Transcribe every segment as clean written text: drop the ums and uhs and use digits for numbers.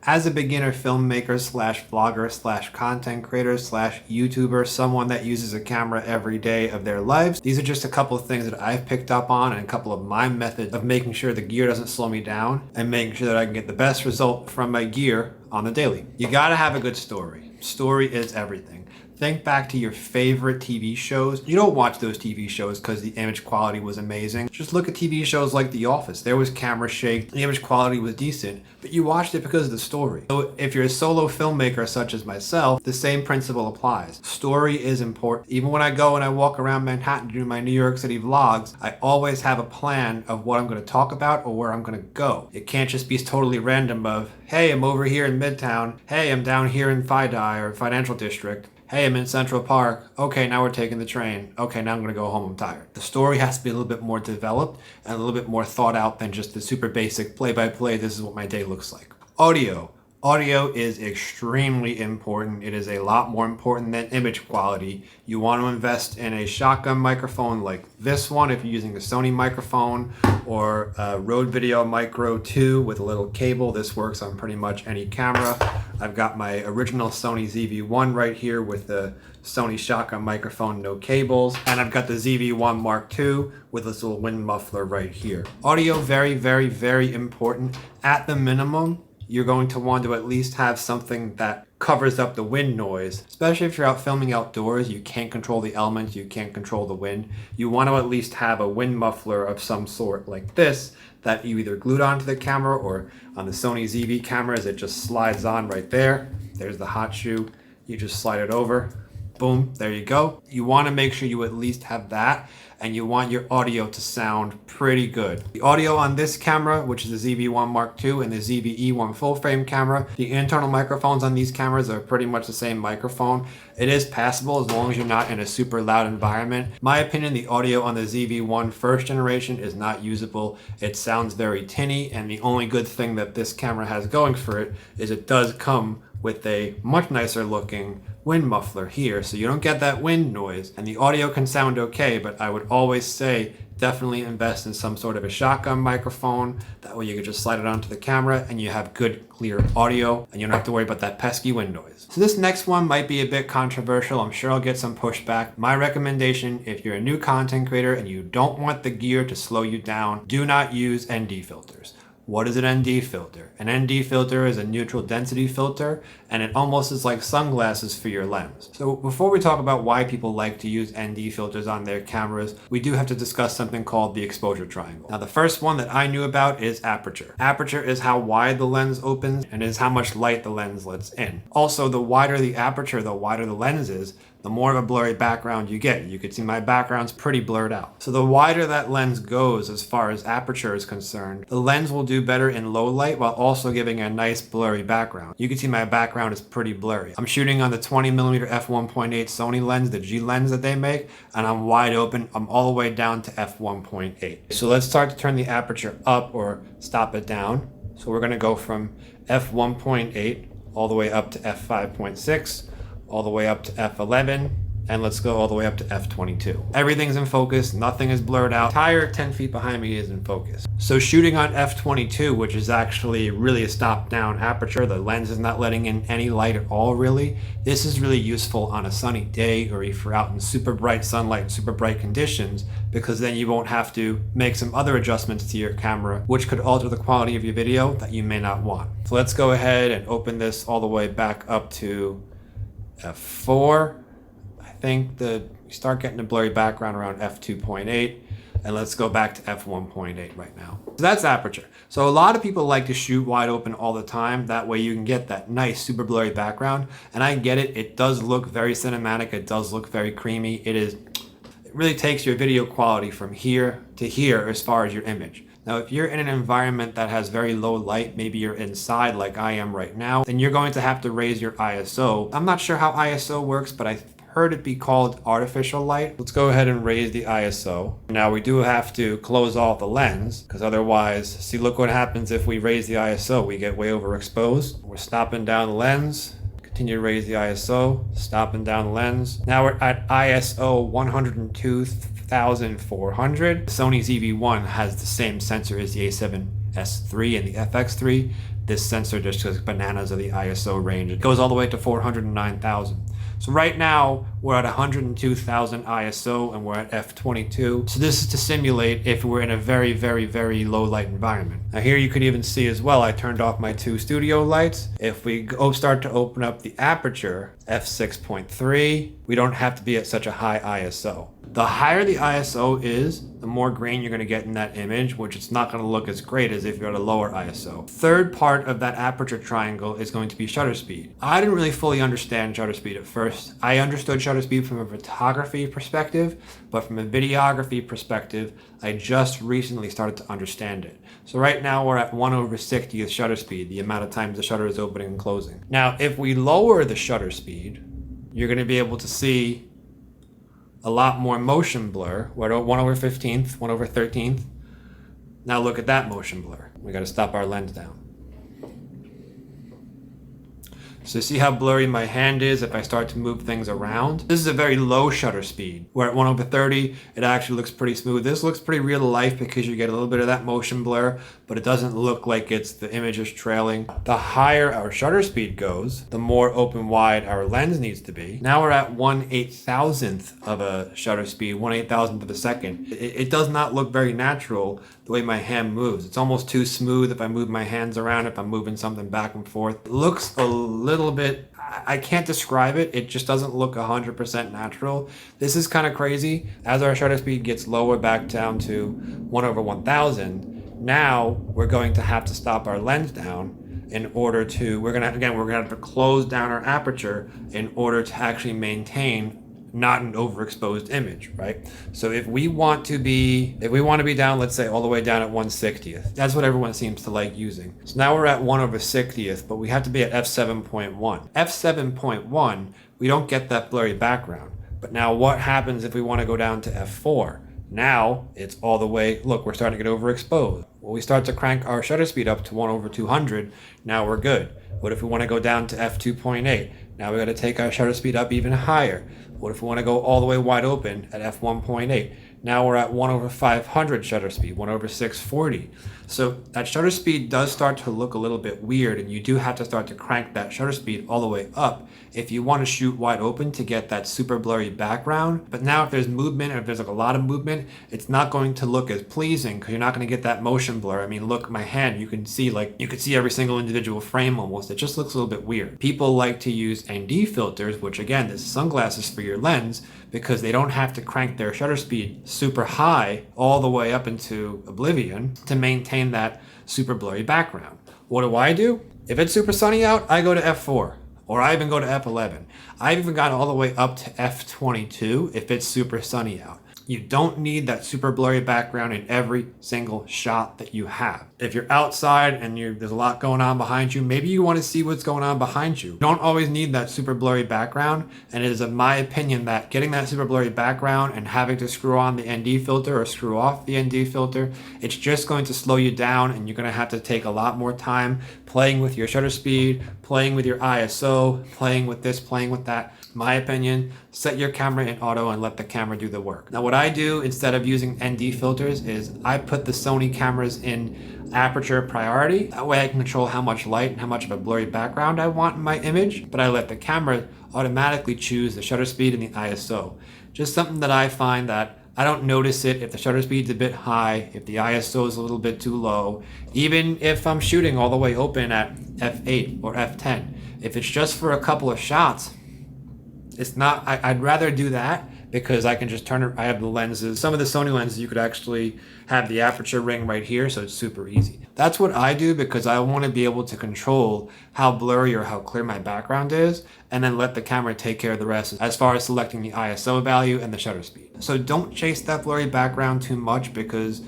as a beginner filmmaker slash vlogger slash content creator slash YouTuber, someone that uses a camera every day of their lives, these are just a couple of things that I've picked up on and a couple of my methods of making sure the gear doesn't slow me down and making sure that I can get the best result from my gear on the daily. You gotta have a good story. Story is everything. Think back to your favorite TV shows. You don't watch those TV shows because the image quality was amazing. Just look at TV shows like The Office. There was camera shake, the image quality was decent, but you watched it because of the story. So if you're a solo filmmaker such as myself, the same principle applies. Story is important. Even when I go and I walk around Manhattan to do my New York City vlogs, I always have a plan of what I'm going to talk about or where I'm going to go. It can't just be totally random of, hey, I'm over here in Midtown. Hey, I'm down here in FiDi or Financial District. Hey, I'm in Central Park. Okay, now we're taking the train. Okay, now I'm gonna go home, I'm tired. The story has to be a little bit more developed and a little bit more thought out than just the super basic play-by-play, this is what my day looks like. Audio. Audio is extremely important. It is a lot more important than image quality. You want to invest in a shotgun microphone like this one if you're using a Sony microphone, or a Rode Video Micro 2 with a little cable. This works on pretty much any camera. I've got my original Sony ZV-1 right here with the Sony shotgun microphone, no cables. And I've got the ZV-1 Mark II with this little wind muffler right here. Audio, very, very, very important. At the minimum, you're going to want to at least have something that covers up the wind noise. Especially if you're out filming outdoors, you can't control the elements, you can't control the wind. You want to at least have a wind muffler of some sort like this that you either glued onto the camera, or on the Sony ZV cameras, it just slides on right there. There's the hot shoe. You just slide it over. Boom, there you go. You want to make sure you at least have that, and you want your audio to sound pretty good. The audio on this camera, which is the ZV-1 Mark II and the ZV-E1 full frame camera, the internal microphones on these cameras are pretty much the same microphone. It is passable as long as you're not in a super loud environment. My opinion, the audio on the ZV-1 first generation is not usable. It sounds very tinny, and the only good thing that this camera has going for it is it does come with a much nicer looking wind muffler here, so you don't get that wind noise, and the audio can sound okay, but I would always say definitely invest in some sort of a shotgun microphone. That way you can just slide it onto the camera and you have good clear audio and you don't have to worry about that pesky wind noise. So this next one might be a bit controversial. I'm sure I'll get some pushback. My recommendation, if you're a new content creator and you don't want the gear to slow you down, do not use ND filters. What is an ND filter? An ND filter is a neutral density filter, and it almost is like sunglasses for your lens. So before we talk about why people like to use ND filters on their cameras, we do have to discuss something called the exposure triangle. Now, the first one that I knew about is aperture. Aperture is how wide the lens opens and is how much light the lens lets in. Also, the wider the aperture, the wider the lens is, the more of a blurry background you get. You can see my background's pretty blurred out. So the wider that lens goes as far as aperture is concerned, the lens will do better in low light while also giving a nice blurry background. You can see my background is pretty blurry. I'm shooting on the 20mm f1.8 Sony lens, the G lens that they make, and I'm wide open. I'm all the way down to f1.8. So let's start to turn the aperture up or stop it down. So we're gonna go from f1.8 all the way up to f5.6, all the way up to f11, and let's go all the way up to f22. Everything's in focus, nothing is blurred out. Entire 10 feet behind me is in focus. So shooting on f22, which is actually really a stop down aperture, the lens is not letting in any light at all really. This is really useful on a sunny day, or if you're out in super bright sunlight and super bright conditions, because then you won't have to make some other adjustments to your camera, which could alter the quality of your video that you may not want. So let's go ahead and open this all the way back up to f4. I think you start getting a blurry background around f2.8, and let's go back to f1.8 right now. So that's aperture. So a lot of people like to shoot wide open all the time. That way you can get that nice super blurry background, and I get it. It does look very cinematic. It does look very creamy. It really takes your video quality from here to here as far as your image. Now, if you're in an environment that has very low light, maybe you're inside like I am right now, then you're going to have to raise your ISO. I'm not sure how ISO works, but I've heard it be called artificial light. Let's go ahead and raise the ISO. Now, we do have to close off the lens, because otherwise, see, look what happens if we raise the ISO. We get way overexposed. We're stopping down the lens. Continue to raise the ISO, stopping down the lens. Now we're at ISO 102,400. Sony ZV-1 has the same sensor as the A7S III and the FX3. this sensor just goes bananas of the ISO range. It goes all the way to 409,000. So right now we're at 102,000 ISO and we're at f22. So this is to simulate if we're in a very, very, very low light environment. Now here you could even see as well, I turned off my 2 studio lights. If we start to open up the aperture, f6.3, we don't have to be at such a high ISO. The higher the ISO is, the more grain you're going to get in that image, which it's not going to look as great as if you're at a lower ISO. Third part of that aperture triangle is going to be shutter speed. I didn't really fully understand shutter speed at first. I understood shutter speed from a photography perspective, but from a videography perspective, I just recently started to understand it. So right now we're at 1/60th shutter speed, the amount of times the shutter is opening and closing. Now, if we lower the shutter speed, you're going to be able to see a lot more motion blur. We're at 1/15th, 1/13th. Now look at that motion blur. We got to stop our lens down. So see how blurry my hand is if I start to move things around? This is a very low shutter speed. We're at 1/30, it actually looks pretty smooth. This looks pretty real to life because you get a little bit of that motion blur, but it doesn't look like the image is trailing. The higher our shutter speed goes, the more open wide our lens needs to be. Now we're at 1/8000th of a shutter speed, 1/8000th of a second. It does not look very natural the way my hand moves. It's almost too smooth if I move my hands around, if I'm moving something back and forth. It looks a little bit, I can't describe it. It just doesn't look 100% natural. This is kind of crazy. As our shutter speed gets lower back down to 1/1000, now we're going to have to stop our lens down in order to, we're gonna have to close down our aperture in order to actually maintain not an overexposed image, right? So if we want to be down, let's say all the way down at 1/60th, that's what everyone seems to like using. So now we're at 1/60th, but we have to be at f7.1. f7.1, we don't get that blurry background. But now what happens if we want to go down to f4? Now it's all the way, look, we're starting to get overexposed. Well, we start to crank our shutter speed up to 1/200, now we're good. What if we want to go down to f2.8? Now we got to take our shutter speed up even higher. What if we want to go all the way wide open at f1.8? Now we're at 1/500 shutter speed, 1/640. So that shutter speed does start to look a little bit weird, and you do have to start to crank that shutter speed all the way up if you want to shoot wide open to get that super blurry background. But now if there's movement, or if there's like a lot of movement, it's not going to look as pleasing because you're not going to get that motion blur. I mean, look, my hand, you can see every single individual frame almost. It just looks a little bit weird. People like to use ND filters, which again, this is sunglasses for your lens, because they don't have to crank their shutter speed super high all the way up into oblivion to maintain that super blurry background. What do? If it's super sunny out, I go to f4, or I even go to f11. I've even gone all the way up to f22 if it's super sunny out. You don't need that super blurry background in every single shot that you have. If you're outside and there's a lot going on behind you, maybe you want to see what's going on behind you. You don't always need that super blurry background, and it is of my opinion that getting that super blurry background and having to screw on the ND filter or screw off the ND filter, it's just going to slow you down, and you're going to have to take a lot more time playing with your shutter speed, playing with your ISO, playing with this, playing with that. My opinion, set your camera in auto and let the camera do the work. Now what I do instead of using ND filters is I put the Sony cameras in aperture priority. That way I can control how much light and how much of a blurry background I want in my image, but I let the camera automatically choose the shutter speed and the ISO. Just something that I find that I don't notice it if the shutter speed's a bit high, if the ISO is a little bit too low, even if I'm shooting all the way open at f8 or f10. If it's just for a couple of shots, it's not, I'd rather do that because I can just turn it, I have the lenses. Some of the Sony lenses, you could actually have the aperture ring right here, so it's super easy. That's what I do because I want to be able to control how blurry or how clear my background is, and then let the camera take care of the rest as far as selecting the ISO value and the shutter speed. So don't chase that blurry background too much because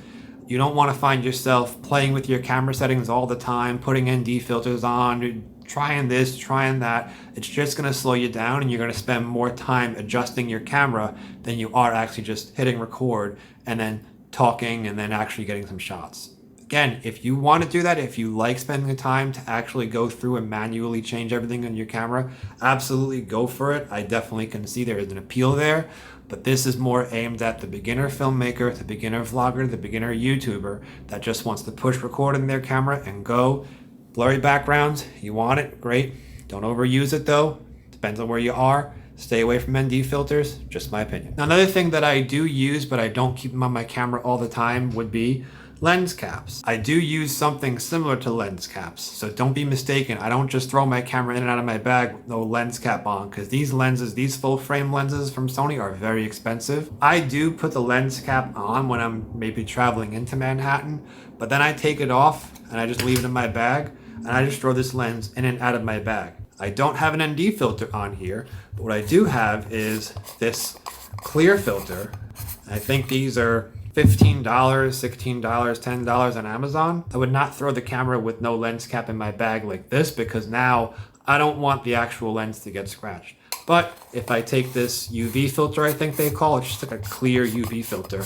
you don't want to find yourself playing with your camera settings all the time, putting ND filters on, trying this, trying that. It's just going to slow you down, and you're going to spend more time adjusting your camera than you are actually just hitting record and then talking and then actually getting some shots. Again, if you want to do that, if you like spending the time to actually go through and manually change everything on your camera, absolutely go for it. I definitely can see there is an appeal there, but this is more aimed at the beginner filmmaker, the beginner vlogger, the beginner YouTuber that just wants to push record in their camera and go. Blurry backgrounds, you want it, great. Don't overuse it though. Depends on where you are. Stay away from ND filters, just my opinion. Now, another thing that I do use, but I don't keep them on my camera all the time, would be lens caps. I do use something similar to lens caps, so don't be mistaken. I don't just throw my camera in and out of my bag with no lens cap on, because these lenses, these full frame lenses from Sony, are very expensive. I do put the lens cap on when I'm maybe traveling into Manhattan, but then I take it off and I just leave it in my bag, and I just throw this lens in and out of my bag. I don't have an ND filter on here, but what I do have is this clear filter. I think these are $15, $16, $10 on Amazon. I would not throw the camera with no lens cap in my bag like this, because now I don't want the actual lens to get scratched. But if I take this UV filter, I think they call it, just like a clear UV filter.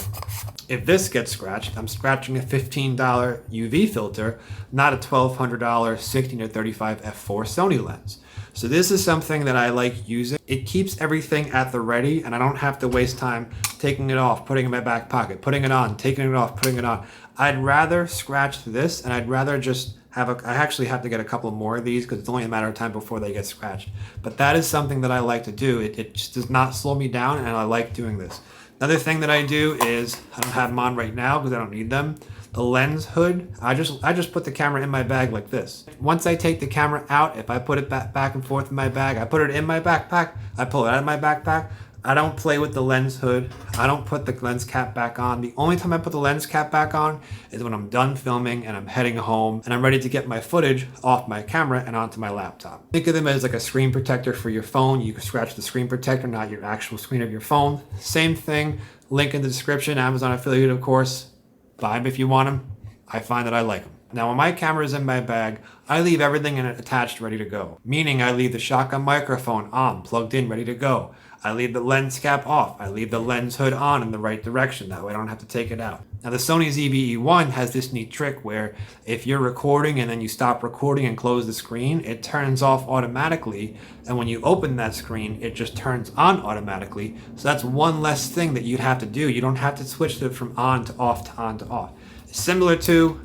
If this gets scratched, I'm scratching a $15 UV filter, not a $1,200 16 to 35 f4 Sony lens. So this is something that I like using. It keeps everything at the ready, and I don't have to waste time taking it off, putting it in my back pocket, putting it on, taking it off, putting it on. I'd rather scratch this, and I'd rather just I actually have to get a couple more of these because it's only a matter of time before they get scratched. But that is something that I like to do. It just does not slow me down, and I like doing this. Another thing that I do is, I don't have them on right now because I don't need them. The lens hood, I just put the camera in my bag like this. Once I take the camera out, if I put it back and forth in my bag, I put it in my backpack, I pull it out of my backpack. I don't play with the lens hood. I don't put the lens cap back on. The only time I put the lens cap back on is when I'm done filming and I'm heading home and I'm ready to get my footage off my camera and onto my laptop. Think of them as like a screen protector for your phone. You can scratch the screen protector, not your actual screen of your phone. Same thing, link in the description, Amazon affiliate, of course. Buy them if you want them. I find that I like them. Now, when my camera is in my bag, I leave everything in it attached, ready to go. Meaning I leave the shotgun microphone on, plugged in, ready to go. I leave the lens cap off. I leave the lens hood on in the right direction. That way I don't have to take it out. Now, the Sony ZV-E1 has this neat trick where if you're recording and then you stop recording and close the screen, it turns off automatically. And when you open that screen, it just turns on automatically. So that's one less thing that you'd have to do. You don't have to switch it from on to off to on to off. Similar to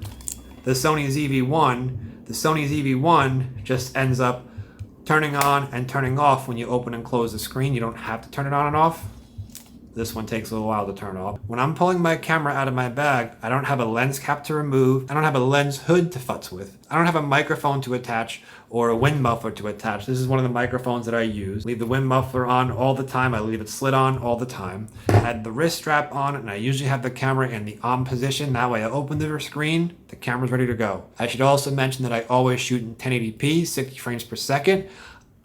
the Sony ZV-1, the Sony ZV-1 just ends up turning on and turning off when you open and close the screen. You don't have to turn it on and off. This one takes a little while to turn off. When I'm pulling my camera out of my bag, I don't have a lens cap to remove. I don't have a lens hood to futz with. I don't have a microphone to attach or a wind muffler to attach. This is one of the microphones that I use. Leave the wind muffler on all the time. I leave it slid on all the time. I had the wrist strap on, and I usually have the camera in the on position. That way I open the screen, the camera's ready to go. I should also mention that I always shoot in 1080p, 60 frames per second.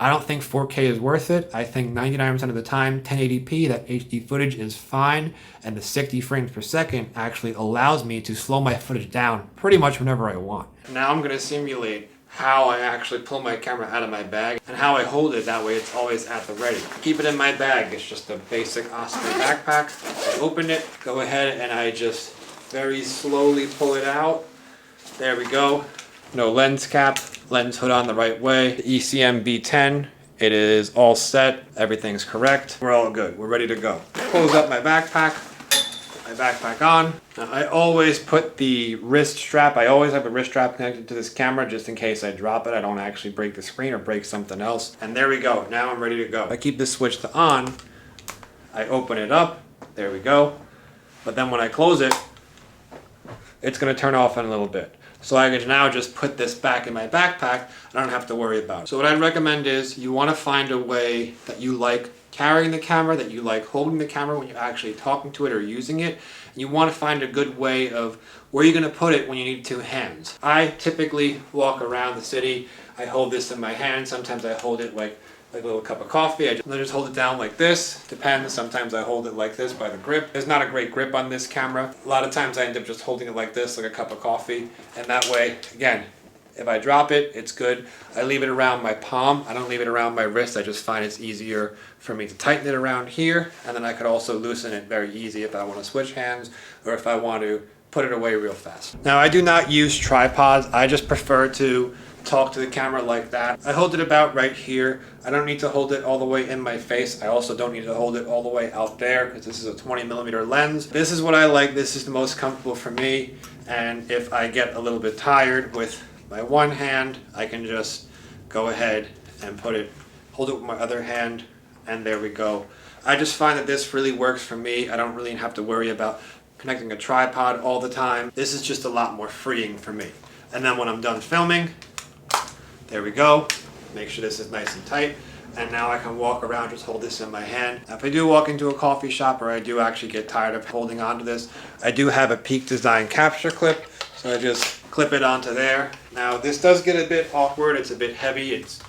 I don't think 4K is worth it. I think 99% of the time, 1080p, that HD footage is fine, and the 60 frames per second actually allows me to slow my footage down pretty much whenever I want. Now I'm gonna simulate how I actually pull my camera out of my bag and how I hold it, that way it's always at the ready. Keep it in my bag, it's just a basic Oscar backpack. I open it, go ahead and I just very slowly pull it out. There we go. No lens cap, lens hood on the right way. The ECM B10, it is all set, everything's correct. We're all good, we're ready to go. Close up my backpack, put my backpack on. Now, I always put the wrist strap, I always have a wrist strap connected to this camera just in case I drop it, I don't actually break the screen or break something else. And there we go, now I'm ready to go. I keep this switch to on, I open it up, there we go. But then when I close it, it's gonna turn off in a little bit. So I can now just put this back in my backpack. I don't have to worry about it. So what I'd recommend is you want to find a way that you like carrying the camera, that you like holding the camera when you're actually talking to it or using it. And you want to find a good way of where you're going to put it when you need two hands. I typically walk around the city. I hold this in my hand. Sometimes I hold it like a little cup of coffee. I just hold it down like this. Depends. Sometimes I hold it like this by the grip. There's not a great grip on this camera. A lot of times I end up just holding it like this, like a cup of coffee. And that way, again, if I drop it, it's good. I leave it around my palm. I don't leave it around my wrist. I just find it's easier for me to tighten it around here. And then I could also loosen it very easy if I want to switch hands or if I want to put it away real fast. Now, I do not use tripods. I just prefer to talk to the camera like that. I hold it about right here. I don't need to hold it all the way in my face. I also don't need to hold it all the way out there because this is a 20mm lens. This is what I like. This is the most comfortable for me. And if I get a little bit tired with my one hand, I can just go ahead and hold it with my other hand, and there we go. I just find that this really works for me. I don't really have to worry about connecting a tripod all the time. This is just a lot more freeing for me. And then when I'm done filming, there we go. Make sure this is nice and tight. And now I can walk around, just hold this in my hand. Now, if I do walk into a coffee shop or I do actually get tired of holding onto this, I do have a Peak Design capture clip. So I just clip it onto there. Now this does get a bit awkward. It's a bit heavy. It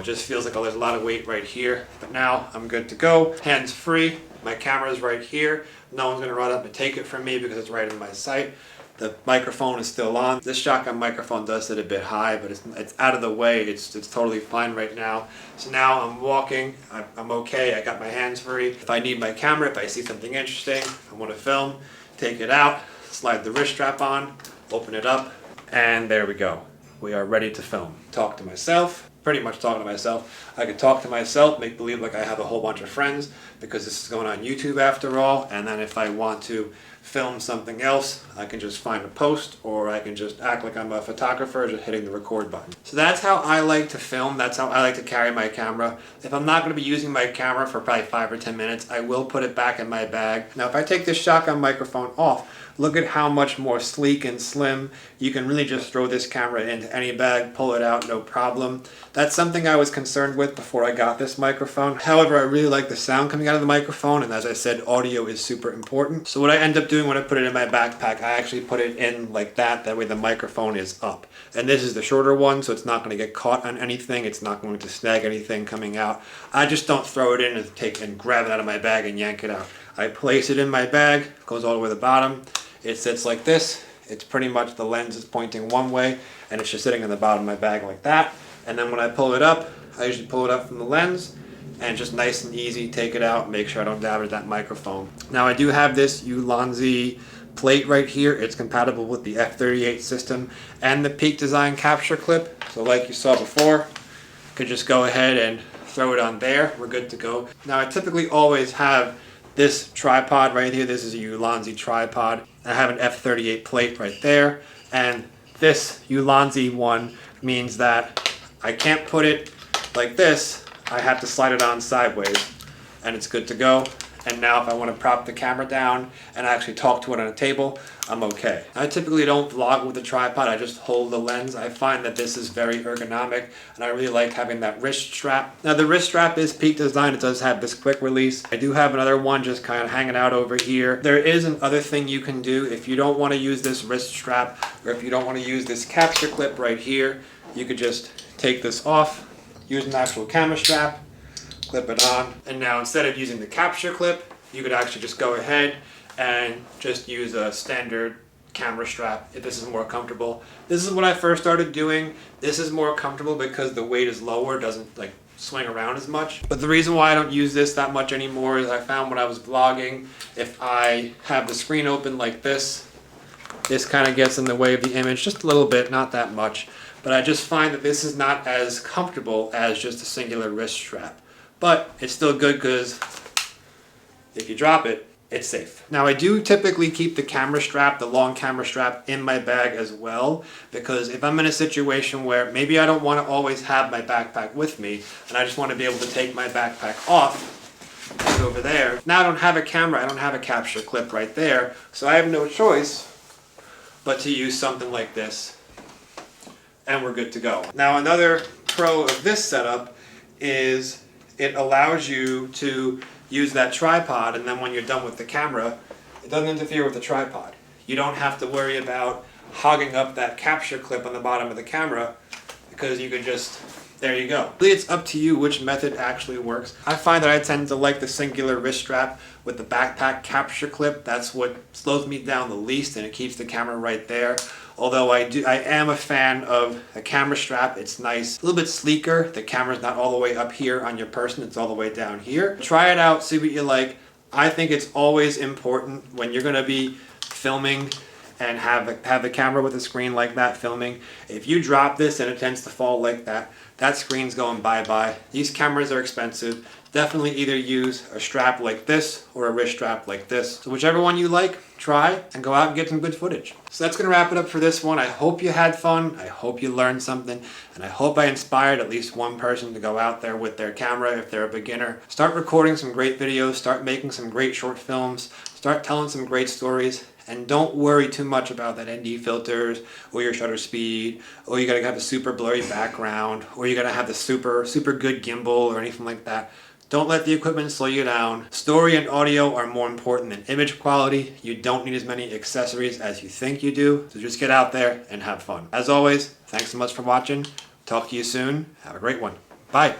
just feels like there's a lot of weight right here. But now I'm good to go. Hands free. My camera's right here. No one's gonna run up and take it from me because it's right in my sight. The microphone is still on. This shotgun microphone does sit a bit high, but it's out of the way. It's totally fine right now. So now I'm walking. I'm okay. I got my hands free. If I need my camera, if I see something interesting, I want to film, take it out, slide the wrist strap on, open it up, and there we go. We are ready to film. Talk to myself. Pretty much talking to myself. I could talk to myself, make believe like I have a whole bunch of friends because this is going on YouTube after all. And then if I want to film something else, I can just find a post, or I can just act like I'm a photographer, just hitting the record button. So that's how I like to film. That's how I like to carry my camera. If I'm not going to be using my camera for probably 5 or 10 minutes, I will put it back in my bag. Now if I take this shotgun microphone off, look at how much more sleek and slim. You can really just throw this camera into any bag, pull it out, no problem. That's something I was concerned with before I got this microphone. However, I really like the sound coming out of the microphone, and as I said, audio is super important. So what I end up doing when I put it in my backpack, I actually put it in like that. That way the microphone is up. And this is the shorter one, so it's not going to get caught on anything. It's not going to snag anything coming out. I just don't throw it in and grab it out of my bag and yank it out. I place it in my bag, goes all the way to the bottom. It sits like this. It's pretty much the lens is pointing one way, and it's just sitting in the bottom of my bag like that. And then when I pull it up, I usually pull it up from the lens and just nice and easy, take it out, make sure I don't damage that microphone. Now I do have this Ulanzi plate right here. It's compatible with the F38 system and the Peak Design capture clip. So like you saw before, you could just go ahead and throw it on there. We're good to go. Now I typically always have this tripod right here. This is a Ulanzi tripod. I have an F38 plate right there. And this Ulanzi one means that I can't put it like this. I have to slide it on sideways, and it's good to go. And now if I want to prop the camera down and actually talk to it on a table, I'm okay. I typically don't vlog with the tripod, I just hold the lens. I find that this is very ergonomic, and I really like having that wrist strap. Now the wrist strap is Peak Design, it does have this quick release. I do have another one just kind of hanging out over here. There is another thing you can do if you don't want to use this wrist strap, or if you don't want to use this capture clip right here, you could just take this off, use an actual camera strap, clip it on, and now instead of using the capture clip, you could actually just go ahead and just use a standard camera strap if this is more comfortable. This is what I first started doing. This is more comfortable because the weight is lower, it doesn't like swing around as much. But the reason why I don't use this that much anymore is I found when I was vlogging, if I have the screen open like this kind of gets in the way of the image just a little bit, not that much. But I just find that this is not as comfortable as just a singular wrist strap. But it's still good because if you drop it, it's safe. Now I do typically keep the camera strap, the long camera strap, in my bag as well, because if I'm in a situation where maybe I don't want to always have my backpack with me, and I just want to be able to take my backpack off, put it over there. Now I don't have a camera, I don't have a capture clip right there, so I have no choice but to use something like this, and we're good to go. Now another pro of this setup is it allows you to use that tripod, and then when you're done with the camera, it doesn't interfere with the tripod. You don't have to worry about hogging up that capture clip on the bottom of the camera, because you could just, there you go. Really, it's up to you which method actually works. I find that I tend to like the singular wrist strap with the backpack capture clip. That's what slows me down the least, and it keeps the camera right there. Although I am a fan of a camera strap. It's nice, a little bit sleeker. The camera's not all the way up here on your person, it's all the way down here. Try it out, see what you like. I think it's always important when you're gonna be filming and have the camera with the screen like that filming. If you drop this and it tends to fall like that, that screen's going bye-bye. These cameras are expensive. Definitely either use a strap like this or a wrist strap like this. So whichever one you like, try and go out and get some good footage. So that's gonna wrap it up for this one. I hope you had fun. I hope you learned something. And I hope I inspired at least one person to go out there with their camera if they're a beginner. Start recording some great videos, start making some great short films, start telling some great stories. And don't worry too much about that ND filters or your shutter speed, or you gotta have a super blurry background, or you gotta have the super good gimbal or anything like that. Don't let the equipment slow you down. Story and audio are more important than image quality. You don't need as many accessories as you think you do. So just get out there and have fun. As always, thanks so much for watching. Talk to you soon. Have a great one. Bye.